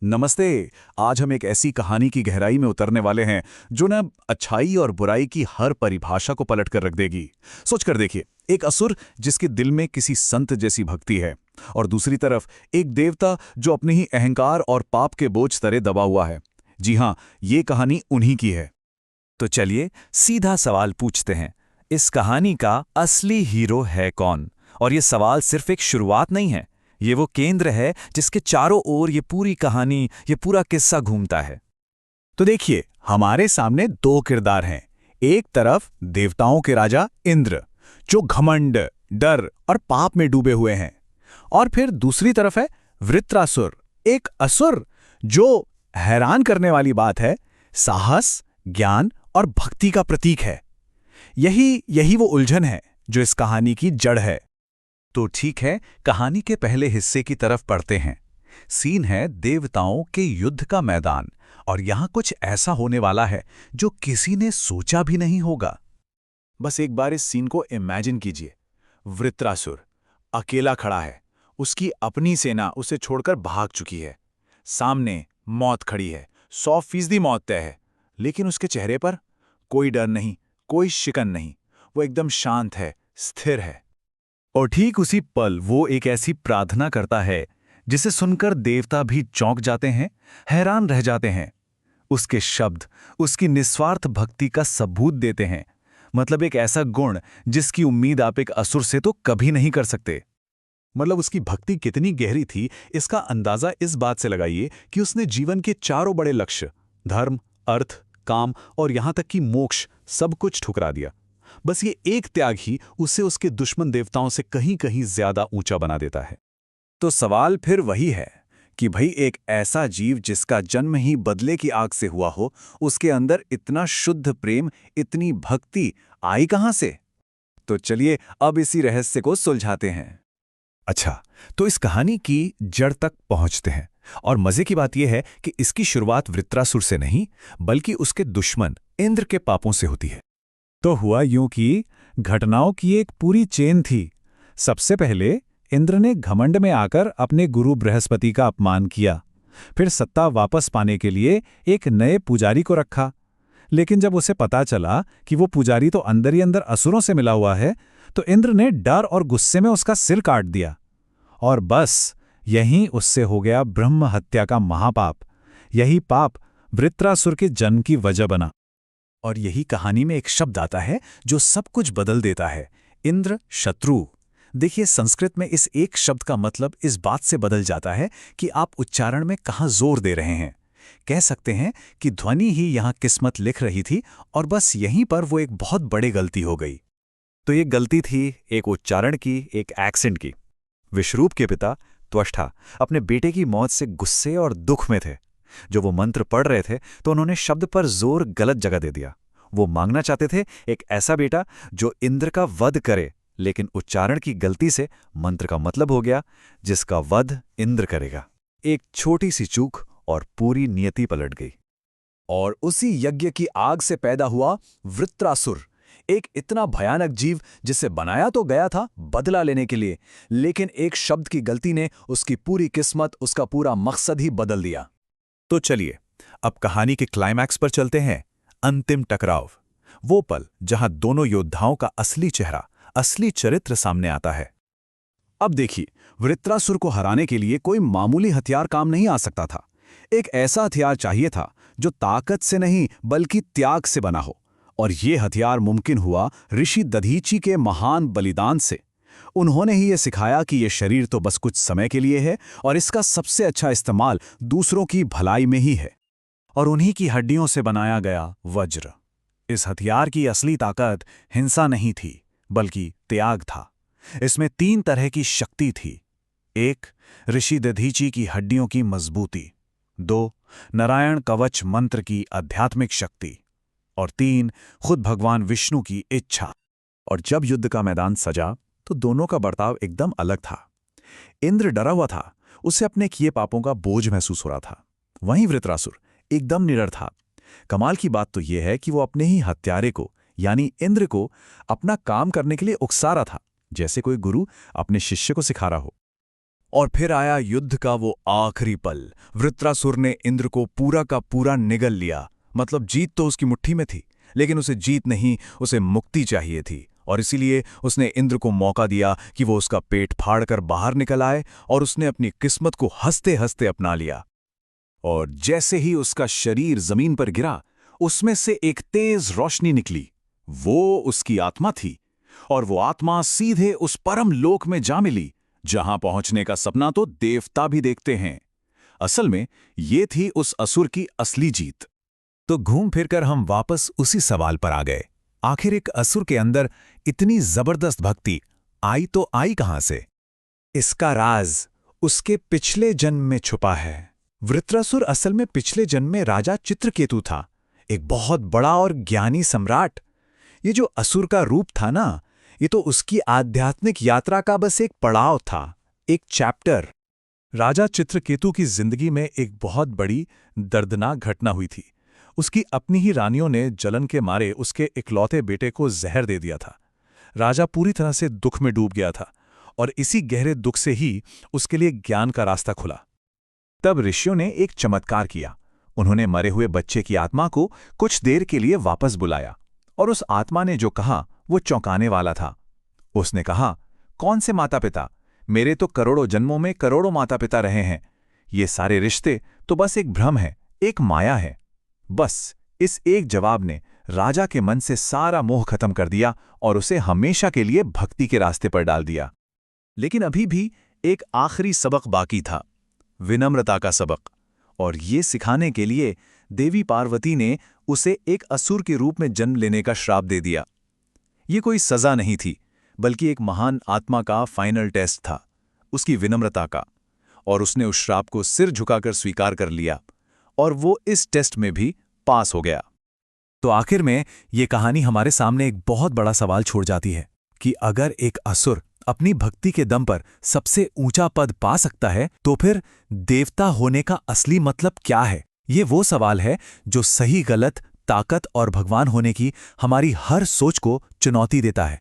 नमस्ते। आज हम एक ऐसी कहानी की गहराई में उतरने वाले हैं जो न अच्छाई और बुराई की हर परिभाषा को पलट कर रख देगी। सोच कर देखिए, एक असुर जिसके दिल में किसी संत जैसी भक्ति है, और दूसरी तरफ एक देवता जो अपने ही अहंकार और पाप के बोझ तले दबा हुआ है। जी हाँ, ये कहानी उन्हीं की है। तो चलिए सीधा सवाल पूछते हैं, इस कहानी का असली हीरो है कौन? और ये सवाल सिर्फ एक शुरुआत नहीं है, ये वो केंद्र है जिसके चारों ओर ये पूरी कहानी, ये पूरा किस्सा घूमता है। तो देखिए, हमारे सामने दो किरदार हैं। एक तरफ देवताओं के राजा इंद्र, जो घमंड, डर और पाप में डूबे हुए हैं। और फिर दूसरी तरफ है वृत्रासुर, एक असुर जो, हैरान करने वाली बात है, साहस, ज्ञान और भक्ति का प्रतीक है। यही यही वो उलझन है जो इस कहानी की जड़ है। तो ठीक है, कहानी के पहले हिस्से की तरफ पढ़ते हैं। सीन है देवताओं के युद्ध का मैदान, और यहां कुछ ऐसा होने वाला है जो किसी ने सोचा भी नहीं होगा। बस एक बार इस सीन को इमेजिन कीजिए। वृत्रासुर अकेला खड़ा है, उसकी अपनी सेना उसे छोड़कर भाग चुकी है। सामने मौत खड़ी है, 100% मौत तय है। लेकिन उसके चेहरे पर कोई डर नहीं, कोई शिकन नहीं। वो एकदम शांत है, स्थिर है। और ठीक उसी पल वो एक ऐसी प्रार्थना करता है जिसे सुनकर देवता भी चौंक जाते हैं, हैरान रह जाते हैं। उसके शब्द उसकी निस्वार्थ भक्ति का सबूत देते हैं। मतलब एक ऐसा गुण जिसकी उम्मीद आप एक असुर से तो कभी नहीं कर सकते। मतलब उसकी भक्ति कितनी गहरी थी, इसका अंदाजा इस बात से लगाइए कि उसने जीवन के चारों बड़े लक्ष्य, धर्म, अर्थ, काम और यहां तक कि मोक्ष, सब कुछ ठुकरा दिया। बस ये एक त्याग ही उसे उसके दुश्मन देवताओं से कहीं कहीं ज्यादा ऊंचा बना देता है। तो सवाल फिर वही है कि भाई, एक ऐसा जीव जिसका जन्म ही बदले की आग से हुआ हो, उसके अंदर इतना शुद्ध प्रेम, इतनी भक्ति आई कहां से? तो चलिए अब इसी रहस्य को सुलझाते हैं। अच्छा, तो इस कहानी की जड़ तक पहुंचते हैं। और मजे की बात यह है कि इसकी शुरुआत वृत्रासुर से नहीं, बल्कि उसके दुश्मन इंद्र के पापों से होती है। तो हुआ यूं कि घटनाओं की एक पूरी चेन थी। सबसे पहले इंद्र ने घमंड में आकर अपने गुरु बृहस्पति का अपमान किया। फिर सत्ता वापस पाने के लिए एक नए पुजारी को रखा। लेकिन जब उसे पता चला कि वो पुजारी तो अंदर ही अंदर असुरों से मिला हुआ है, तो इंद्र ने डर और गुस्से में उसका सिर काट दिया। और बस यहीं उससे हो गया ब्रह्म हत्या का महापाप। यही पाप वृत्रासुर के जन्म की वजह बना। और यही कहानी में एक शब्द आता है जो सब कुछ बदल देता है, इंद्र शत्रु। देखिए, संस्कृत में इस एक शब्द का मतलब इस बात से बदल जाता है कि आप उच्चारण में कहाँ जोर दे रहे हैं। कह सकते हैं कि ध्वनि ही यहाँ किस्मत लिख रही थी, और बस यहीं पर वो एक बहुत बड़ी गलती हो गई। तो ये गलती थी एक उच्चारण की, एक एक्सेंट की। विश्वरूप के पिता त्वष्टा अपने बेटे की मौत से गुस्से और दुख में थे। जो वो मंत्र पढ़ रहे थे तो उन्होंने शब्द पर जोर गलत जगह दे दिया। वो मांगना चाहते थे एक ऐसा बेटा जो इंद्र का वध करे, लेकिन उच्चारण की गलती से मंत्र का मतलब हो गया जिसका वध इंद्र करेगा। एक छोटी सी चूक और पूरी नियति पलट गई। और उसी यज्ञ की आग से पैदा हुआ वृत्रासुर, एक इतना भयानक जीव जिसे बनाया तो गया था बदला लेने के लिए, लेकिन एक शब्द की गलती ने उसकी पूरी किस्मत, उसका पूरा मकसद ही बदल दिया। तो चलिए अब कहानी के क्लाइमैक्स पर चलते हैं। अंतिम टकराव, वो पल जहां दोनों योद्धाओं का असली चेहरा, असली चरित्र सामने आता है। अब देखिए, वृत्रासुर को हराने के लिए कोई मामूली हथियार काम नहीं आ सकता था। एक ऐसा हथियार चाहिए था जो ताकत से नहीं बल्कि त्याग से बना हो। और ये हथियार मुमकिन हुआ ऋषि दधीची के महान बलिदान से। उन्होंने ही ये सिखाया कि ये शरीर तो बस कुछ समय के लिए है, और इसका सबसे अच्छा इस्तेमाल दूसरों की भलाई में ही है। और उन्हीं की हड्डियों से बनाया गया वज्र। इस हथियार की असली ताकत हिंसा नहीं थी, बल्कि त्याग था। इसमें 3 तरह की शक्ति थी। 1, ऋषि दधीची की हड्डियों की मजबूती। 2, नारायण कवच मंत्र की आध्यात्मिक शक्ति। और 3, खुद भगवान विष्णु की इच्छा। और जब युद्ध का मैदान सजा तो दोनों का बर्ताव एकदम अलग था। इंद्र डरा हुआ था, उसे अपने किए पापों का बोझ महसूस हो रहा था। वहीं वृत्रासुर एकदम निडर था। कमाल की बात तो यह है कि वो अपने ही हत्यारे को, यानी इंद्र को, अपना काम करने के लिए उकसा रहा था, जैसे कोई गुरु अपने शिष्य को सिखा रहा हो। और फिर आया युद्ध का वो आखिरी पल। वृत्रासुर ने इंद्र को पूरा का पूरा निगल लिया। मतलब जीत तो उसकी मुट्ठी में थी, लेकिन उसे जीत नहीं, उसे मुक्ति चाहिए थी। और इसीलिए उसने इंद्र को मौका दिया कि वो उसका पेट फाड़कर बाहर निकल आए, और उसने अपनी किस्मत को हंसते हंसते अपना लिया। और जैसे ही उसका शरीर जमीन पर गिरा, उसमें से एक तेज रोशनी निकली। वो उसकी आत्मा थी, और वो आत्मा सीधे उस परम लोक में जा मिली, जहां पहुंचने का सपना तो देवता भी देखते हैं। असल में ये थी उस असुर की असली जीत। तो घूम फिरकर हम वापस उसी सवाल पर आ गए, आखिर एक असुर के अंदर इतनी जबरदस्त भक्ति आई तो आई कहां से? इसका राज उसके पिछले जन्म में छुपा है। वृत्रासुर असल में पिछले जन्म में राजा चित्रकेतु था, एक बहुत बड़ा और ज्ञानी सम्राट। ये जो असुर का रूप था ना, ये तो उसकी आध्यात्मिक यात्रा का बस एक पड़ाव था, एक चैप्टर। राजा चित्रकेतु की जिंदगी में एक बहुत बड़ी दर्दनाक घटना हुई थी। उसकी अपनी ही रानियों ने जलन के मारे उसके इकलौते बेटे को जहर दे दिया था। राजा पूरी तरह से दुख में डूब गया था, और इसी गहरे दुख से ही उसके लिए ज्ञान का रास्ता खुला। तब ऋषियों ने एक चमत्कार किया। उन्होंने मरे हुए बच्चे की आत्मा को कुछ देर के लिए वापस बुलाया, और उस आत्मा ने जो कहा वो चौंकाने वाला था। उसने कहा, कौन से माता पिता? मेरे तो करोड़ों जन्मों में करोड़ों माता पिता रहे हैं। ये सारे रिश्ते तो बस एक भ्रम है, एक माया है। बस इस एक जवाब ने राजा के मन से सारा मोह खत्म कर दिया और उसे हमेशा के लिए भक्ति के रास्ते पर डाल दिया। लेकिन अभी भी एक आखिरी सबक बाकी था, विनम्रता का सबक। और ये सिखाने के लिए देवी पार्वती ने उसे एक असुर के रूप में जन्म लेने का श्राप दे दिया। ये कोई सजा नहीं थी, बल्कि एक महान आत्मा का फाइनल टेस्ट था, उसकी विनम्रता का। और उसने उस श्राप को सिर झुकाकर स्वीकार कर लिया, और वो इस टेस्ट में भी पास हो गया। तो आखिर में ये कहानी हमारे सामने एक बहुत बड़ा सवाल छोड़ जाती है कि अगर एक असुर अपनी भक्ति के दम पर सबसे ऊंचा पद पा सकता है, तो फिर देवता होने का असली मतलब क्या है? ये वो सवाल है जो सही गलत, ताकत और भगवान होने की हमारी हर सोच को चुनौती देता है।